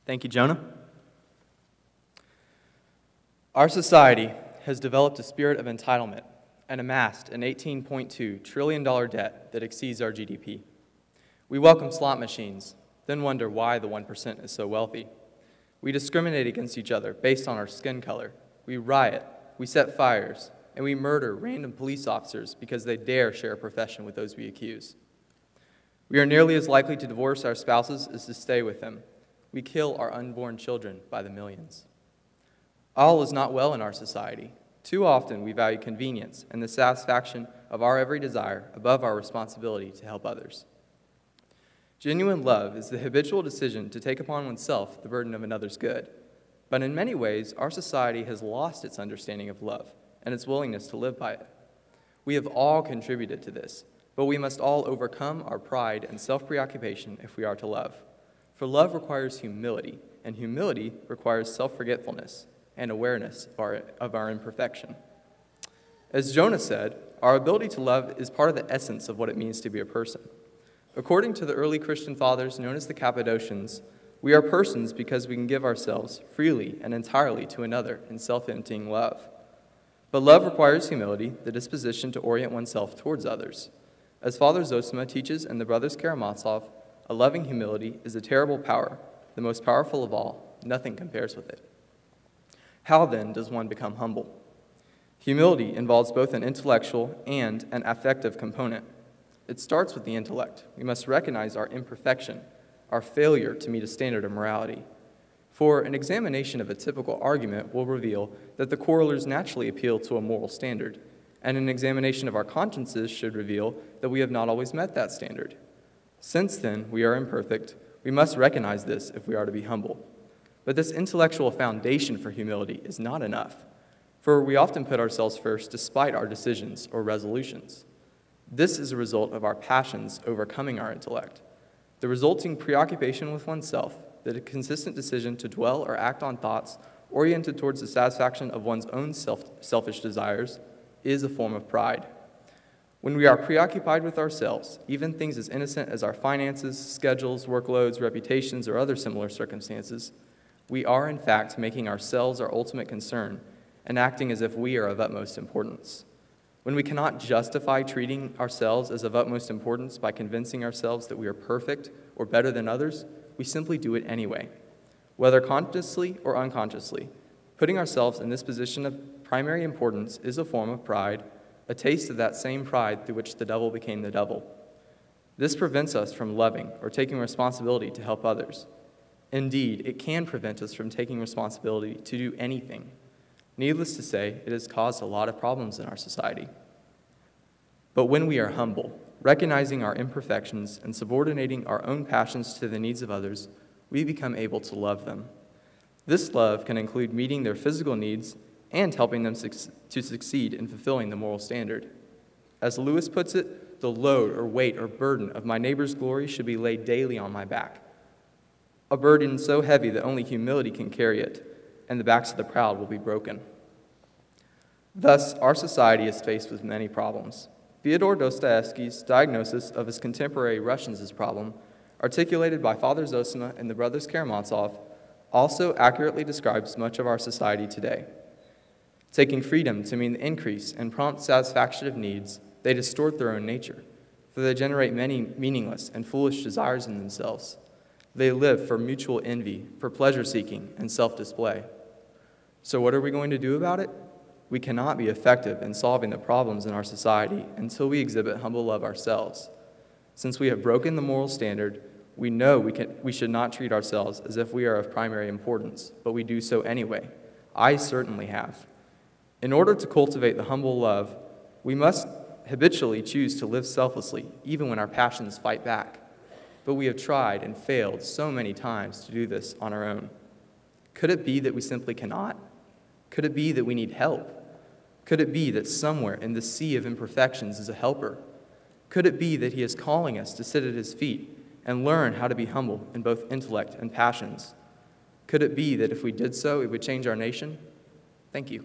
Thank you, Jonah. Our society has developed a spirit of entitlement and amassed an $18.2 trillion debt that exceeds our GDP. We welcome slot machines, then wonder why the 1% is so wealthy. We discriminate against each other based on our skin color. We riot, we set fires, and we murder random police officers because they dare share a profession with those we accuse. We are nearly as likely to divorce our spouses as to stay with them. We kill our unborn children by the millions. All is not well in our society. Too often we value convenience and the satisfaction of our every desire above our responsibility to help others. Genuine love is the habitual decision to take upon oneself the burden of another's good. But in many ways, our society has lost its understanding of love and its willingness to live by it. We have all contributed to this, but we must all overcome our pride and self-preoccupation if we are to love. For love requires humility, and humility requires self-forgetfulness and awareness of our imperfection. As Jonah said, our ability to love is part of the essence of what it means to be a person. According to the early Christian fathers known as the Cappadocians, we are persons because we can give ourselves freely and entirely to another in self-emptying love. But love requires humility, the disposition to orient oneself towards others. As Father Zosima teaches in the Brothers Karamazov, a loving humility is a terrible power, the most powerful of all. Nothing compares with it. How then does one become humble? Humility involves both an intellectual and an affective component. It starts with the intellect. We must recognize our imperfection, our failure to meet a standard of morality. For an examination of a typical argument will reveal that the quarrelers naturally appeal to a moral standard, and an examination of our consciences should reveal that we have not always met that standard. Since then we are imperfect, we must recognize this if we are to be humble. But this intellectual foundation for humility is not enough, for we often put ourselves first despite our decisions or resolutions. This is a result of our passions overcoming our intellect. The resulting preoccupation with oneself, the consistent decision to dwell or act on thoughts oriented towards the satisfaction of one's own selfish desires, is a form of pride. When we are preoccupied with ourselves, even things as innocent as our finances, schedules, workloads, reputations, or other similar circumstances, we are in fact making ourselves our ultimate concern and acting as if we are of utmost importance. When we cannot justify treating ourselves as of utmost importance by convincing ourselves that we are perfect or better than others, we simply do it anyway. Whether consciously or unconsciously, putting ourselves in this position of primary importance is a form of pride, a taste of that same pride through which the devil became the devil. This prevents us from loving or taking responsibility to help others. Indeed, it can prevent us from taking responsibility to do anything. Needless to say, it has caused a lot of problems in our society. But when we are humble, recognizing our imperfections and subordinating our own passions to the needs of others, we become able to love them. This love can include meeting their physical needs and helping them to succeed in fulfilling the moral standard. As Lewis puts it, the load or weight or burden of my neighbor's glory should be laid daily on my back, a burden so heavy that only humility can carry it, and the backs of the proud will be broken. Thus, our society is faced with many problems. Fyodor Dostoevsky's diagnosis of his contemporary Russians' problem, articulated by Father Zosima and the Brothers Karamazov, also accurately describes much of our society today. Taking freedom to mean the increase and prompt satisfaction of needs, they distort their own nature, for they generate many meaningless and foolish desires in themselves. They live for mutual envy, for pleasure-seeking, and self-display. So what are we going to do about it? We cannot be effective in solving the problems in our society until we exhibit humble love ourselves. Since we have broken the moral standard, we know we should not treat ourselves as if we are of primary importance, but we do so anyway. I certainly have. In order to cultivate the humble love, we must habitually choose to live selflessly, even when our passions fight back. But we have tried and failed so many times to do this on our own. Could it be that we simply cannot? Could it be that we need help? Could it be that somewhere in the sea of imperfections is a helper? Could it be that he is calling us to sit at his feet and learn how to be humble in both intellect and passions? Could it be that if we did so, it would change our nation? Thank you.